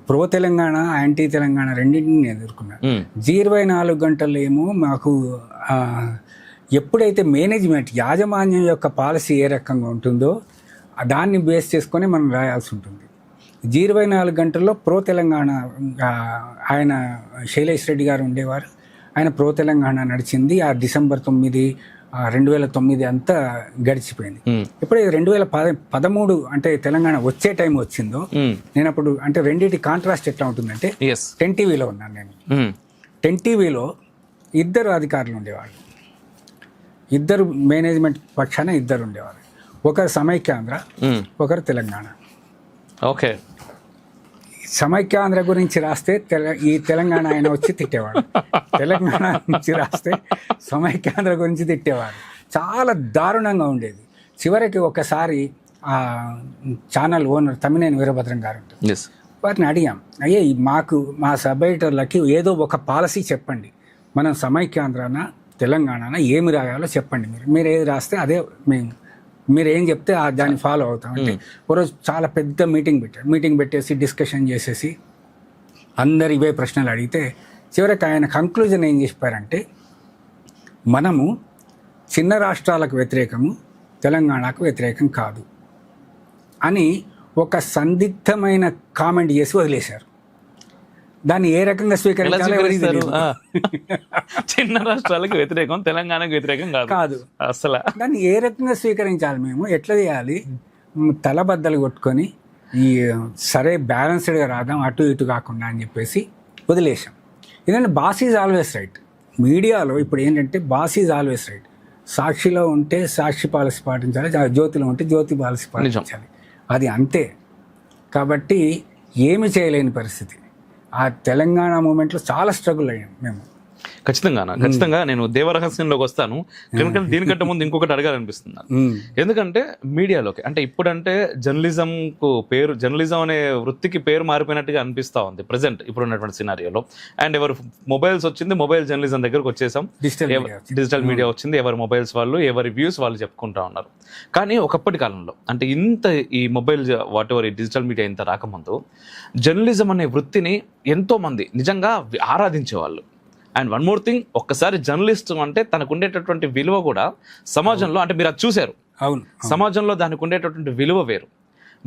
Pro Telangana, anti Telangana రెండింటిని నేను ఎదుర్కొన్నాను. 24 గంటలు ఏమో మాకు ఎప్పుడైతే మేనేజ్మెంట్ యాజమాన్యం యొక్క పాలసీ ఏ రకంగా ఉంటుందో దాన్ని బేస్ చేసుకొని మనం రాయాల్సి ఉంటుంది. 24 గంటల్లో ప్రో తెలంగాణ ఆయన శైలేష్ రెడ్డి గారు ఉండేవారు. ఆయన ప్రో తెలంగాణ నడిచింది. ఆ డిసెంబర్ 9, 2009 అంతా గడిచిపోయింది. ఇప్పుడు 2013 అంటే తెలంగాణ వచ్చే టైం వచ్చిందో నేను అప్పుడు అంటే రెండింటి కాంట్రాస్ట్ ఎట్లా ఉంటుందంటే 10 టీవీలో ఉన్నాను నేను. 10 టీవీలో 2 అధికారులు ఉండేవాళ్ళు, 2 మేనేజ్మెంట్ పక్షాన 2 ఉండేవాళ్ళు. ఒకరు సమైక్యాంధ్ర, ఒకరు తెలంగాణ. ఓకే, సమైక్యాంధ్ర గురించి రాస్తే ఈ తెలంగాణ ఆయన వచ్చి తిట్టేవాడు, తెలంగాణ గురించి రాస్తే సమైక్యాంధ్ర గురించి తిట్టేవాడు. చాలా దారుణంగా ఉండేది. చివరికి ఒకసారి ఆ ఛానల్ ఓనర్ తమ్మినేని వీరభద్రం గారు ఉంటుంది, వారిని అడిగాం, అయ్యే మాకు మా సబ్ ఎడిటర్లకి ఏదో ఒక పాలసీ చెప్పండి, మనం సమైక్యాంధ్రన తెలంగాణ ఏమి రాయాలో చెప్పండి, మీరు ఏది రాస్తే అదే మీరు ఏం చెప్తే దాన్ని ఫాలో అవుతాం అంటే ఒకరోజు చాలా పెద్ద మీటింగ్ పెట్టేసి డిస్కషన్ చేసేసి అందరు ఇవే ప్రశ్నలు అడిగితే చివరికి ఆయన కంక్లూజన్ ఏం చెప్పారంటే మనము చిన్న రాష్ట్రాలకు వ్యతిరేకము, తెలంగాణకు వ్యతిరేకం కాదు అని ఒక సందిగ్ధమైన కామెంట్ చేసి వదిలేశారు. దాన్ని ఏ రకంగా స్వీకరించాలి? చిన్న రాష్ట్రాలకు వ్యతిరేకం, తెలంగాణకు వ్యతిరేకం కాదు అసలు. దాన్ని ఏ రకంగా స్వీకరించాలి? మేము ఎట్లా చేయాలి? తలబద్దలు కొట్టుకొని సరే బ్యాలెన్స్డ్గా రాదాం, అటు ఇటు కాకుండా అని చెప్పేసి వదిలేసాం. ఎందుకంటే బాస్ ఈజ్ ఆల్వేస్ రైట్. మీడియాలో ఇప్పుడు ఏంటంటే బాస్ ఈజ్ ఆల్వేస్ రైట్. సాక్షిలో ఉంటే సాక్షి పాలసీ పాటించాలి, జ్యోతిలో ఉంటే జ్యోతి పాలసీ పాటించాలి, అది అంతే. కాబట్టి ఏమి చేయలేని పరిస్థితి. ఆ తెలంగాణ మూమెంట్లో చాలా స్ట్రగుల్ అయ్యాం మేము. ఖచ్చితంగా నేను దేవరహస్యంలోకి వస్తాను. ఎందుకంటే దీనికంటే ముందు ఇంకొకటి అడగాలనిపిస్తుంది. ఎందుకంటే మీడియాలోకి అంటే ఇప్పుడంటే జర్నలిజం అనే వృత్తికి పేరు మారిపోయినట్టుగా అనిపిస్తూ ఉంది ప్రజెంట్ ఇప్పుడున్నటువంటి సినారియోలో. అండ్ ఎవరు మొబైల్స్ వచ్చింది, మొబైల్ జర్నలిజం దగ్గరకు వచ్చేసాం, డిజిటల్ మీడియా వచ్చింది, ఎవరి మొబైల్స్ వాళ్ళు, ఎవరి వ్యూస్ వాళ్ళు చెప్పుకుంటా ఉన్నారు. కానీ ఒకప్పటి కాలంలో అంటే ఇంత ఈ మొబైల్ వాట్ ఎవర్ ఈ డిజిటల్ మీడియా ఇంత రాకముందు జర్నలిజం అనే వృత్తిని ఎంతో మంది నిజంగా ఆరాధించేవాళ్ళు. అండ్ వన్ మోర్ థింగ్, ఒక్కసారి జర్నలిస్ట్ అంటే తనకు ఉండేటటువంటి విలువ కూడా సమాజంలో, అంటే మీరు అది చూశారు, అవును, సమాజంలో దానికి ఉండేటటువంటి విలువ వేరు.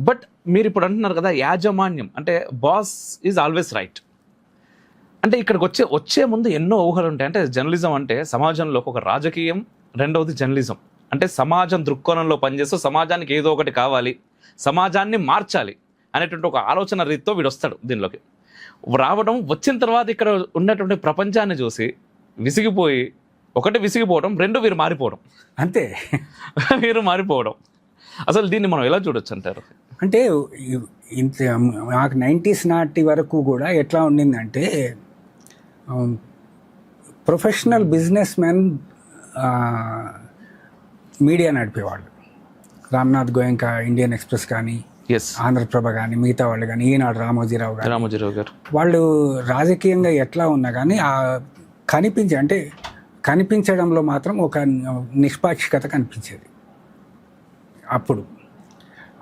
బట్ మీరు ఇప్పుడు అంటున్నారు కదా యాజమాన్యం అంటే బాస్ ఈజ్ ఆల్వేస్ రైట్ అంటే ఇక్కడికి వచ్చే ముందు ఎన్నో ఊహలు ఉంటాయి. అంటే జర్నలిజం అంటే సమాజంలో ఒక రాజకీయం, రెండవది జర్నలిజం అంటే సమాజం దృక్కోణంలో పనిచేస్తూ సమాజానికి ఏదో ఒకటి కావాలి, సమాజాన్ని మార్చాలి అనేటువంటి ఒక ఆలోచన రీతితో వీడు వస్తాడు దీనిలోకి. వచ్చిన తర్వాత ఇక్కడ ఉన్నటువంటి ప్రపంచాన్ని చూసి విసిగిపోవడం, రెండు వీరు మారిపోవడం, అంతే. వీరు మారిపోవడం, అసలు దీన్ని మనం ఎలా చూడొచ్చు అంటారు? అంటే ఇంత నాకు 90s నాటి వరకు కూడా ఎట్లా ఉండిందంటే ప్రొఫెషనల్ బిజినెస్ మెన్ మీడియా నడిపేవాళ్ళు. రామ్నాథ్ గోయంకా ఇండియన్ ఎక్స్ప్రెస్ కానీ, ఆంధ్రప్రభ కానీ, మిగతా వాళ్ళు కానీ, ఈనాడు రామోజీరావు గారు, వాళ్ళు రాజకీయంగా ఎట్లా ఉన్నా కానీ కనిపించడంలో మాత్రం ఒక నిష్పాక్షికత కనిపించేది అప్పుడు.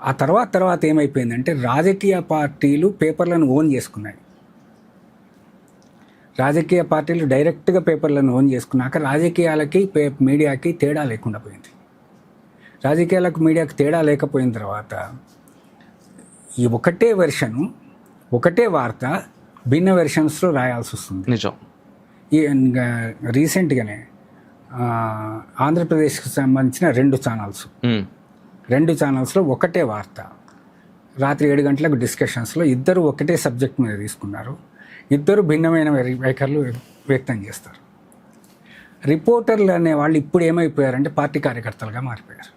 ఆ తర్వాత ఏమైపోయిందంటే రాజకీయ పార్టీలు పేపర్లను ఓన్ చేసుకున్నాయి. రాజకీయ పార్టీలు డైరెక్ట్గా పేపర్లను ఓన్ చేసుకున్నాక రాజకీయాలకి మీడియాకి తేడా లేకుండా పోయింది. రాజకీయాలకు మీడియాకి తేడా లేకపోయిన తర్వాత ఈ ఒకటే వెర్షను, ఒకటే వార్త భిన్న వెర్షన్స్లో రాయాల్సి వస్తుంది. నిజం. ఈ రీసెంట్గానే ఆంధ్రప్రదేశ్కి సంబంధించిన 2 ఛానల్స్లో ఒకటే వార్త రాత్రి 7 గంటలకు డిస్కషన్స్లో ఇద్దరు ఒకటే సబ్జెక్ట్ మీద తీసుకున్నారు. ఇద్దరు భిన్నమైన వైఖరులు వ్యక్తం చేస్తారు. రిపోర్టర్లు అనేవాళ్ళు ఇప్పుడు ఏమైపోయారంటే పార్టీ కార్యకర్తలుగా మారిపోయారు.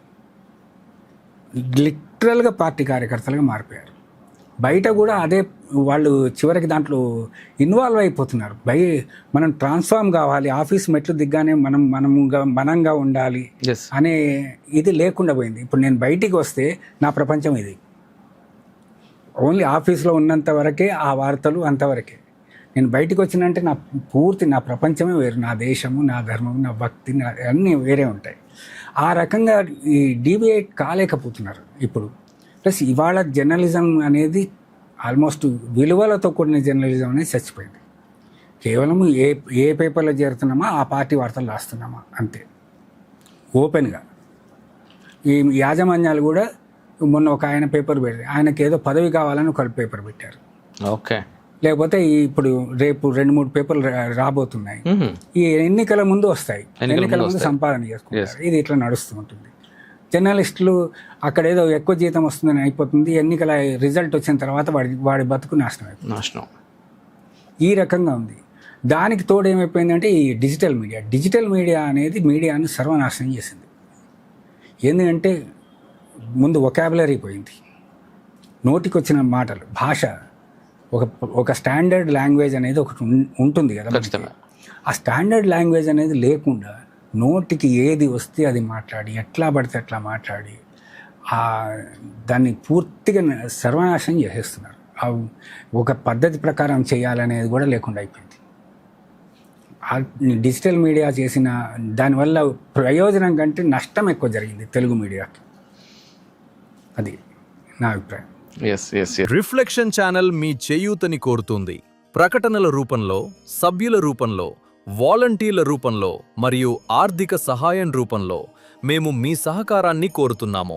లిటరల్గా పార్టీ కార్యకర్తలుగా మారిపోయారు. బయట కూడా అదే వాళ్ళు చివరికి దాంట్లో ఇన్వాల్వ్ అయిపోతున్నారు. మనం ట్రాన్స్ఫార్మ్ కావాలి, ఆఫీస్ మెట్లు దిగ్గానే మనంగా ఉండాలి అనే ఇది లేకుండా పోయింది. ఇప్పుడు నేను బయటికి వస్తే నా ప్రపంచం ఇది, ఓన్లీ ఆఫీస్లో ఉన్నంత వరకే ఆ వార్తలు, అంతవరకే. నేను బయటికి వచ్చినంటే నా ప్రపంచమే వేరు, నా దేశము, నా ధర్మము, నా భక్తి, అన్నీ వేరే ఉంటాయి. ఆ రకంగా ఈ డీవియేట్ కాలేకపోతున్నారు ఇప్పుడు. ప్లస్ ఇవాళ జర్నలిజం అనేది ఆల్మోస్ట్ విలువలతో కూడిన జర్నలిజం అనేది చచ్చిపోయింది. కేవలం ఏ పేపర్లో చేరుతున్నామా ఆ పార్టీ వార్తలు రాస్తున్నామా అంతే, ఓపెన్గా. ఈ యాజమాన్యాలు కూడా మొన్న ఒక ఆయన పేపర్ పెట్టి ఆయనకి ఏదో పదవి కావాలని ఒక పేపర్ పెట్టారు. ఓకే. లేకపోతే ఇప్పుడు రేపు 2-3 పేపర్లు రాబోతున్నాయి. ఈ ఎన్నికల ముందు వస్తాయి, ఎన్నికల ముందు సంపాదన చేసుకుంటారు. ఇది ఇట్లా నడుస్తూ ఉంటుంది. జర్నలిస్టులు అక్కడ ఏదో ఎక్కువ జీతం వస్తుందని అయిపోతుంది, ఎన్నికల రిజల్ట్ వచ్చిన తర్వాత వాడి బతుకు నాశనం అయిపోతుంది. ఈ రకంగా ఉంది. దానికి తోడు ఏమైపోయిందంటే ఈ డిజిటల్ మీడియా అనేది మీడియాను సర్వనాశనం చేసింది. ఎందుకంటే ముందు వొకాబులరీ పోయింది, నోటికి వచ్చిన మాటలు, భాష, ఒక స్టాండర్డ్ లాంగ్వేజ్ అనేది ఒకటి ఉంటుంది కదా. ఆ స్టాండర్డ్ లాంగ్వేజ్ అనేది లేకుండా నోటికి ఏది వస్తే అది మాట్లాడి, ఎట్లా పడితే అట్లా మాట్లాడి దాన్ని పూర్తిగా సర్వనాశనం చేసేస్తున్నారు. ఒక పద్ధతి ప్రకారం చేయాలనేది కూడా లేకుండా అయిపోయింది. డిజిటల్ మీడియా చేసిన దానివల్ల ప్రయోజనం కంటే నష్టం ఎక్కువ జరిగింది తెలుగు మీడియాకి. అది నా అభిప్రాయం. రిఫ్లెక్షన్ ఛానల్ మీ చేయూతని కోరుతుంది. ప్రకటనల రూపంలో, సభ్యుల రూపంలో, వాలంటీర్ల రూపంలో మరియు ఆర్థిక సహాయం రూపంలో మేము మీ సహకారాన్ని కోరుతున్నాము.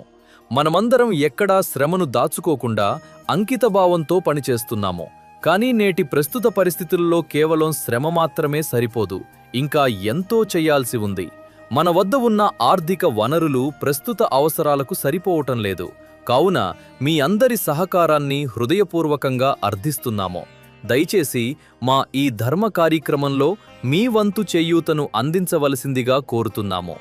మనమందరం ఎక్కడా శ్రమను దాచుకోకుండా అంకితభావంతో పనిచేస్తున్నాము. కానీ నేటి ప్రస్తుత పరిస్థితుల్లో కేవలం శ్రమ మాత్రమే సరిపోదు, ఇంకా ఎంతో చెయ్యాల్సి ఉంది. మన వద్ద ఉన్న ఆర్థిక వనరులు ప్రస్తుత అవసరాలకు సరిపోవటం లేదు. కావున మీ అందరి సహకారాన్ని హృదయపూర్వకంగా అర్థిస్తున్నాము. దయచేసి మా ఈ ధర్మ కార్యక్రమంలో మీ వంతు చేయూతను అందించవలసిందిగా కోరుతున్నాము.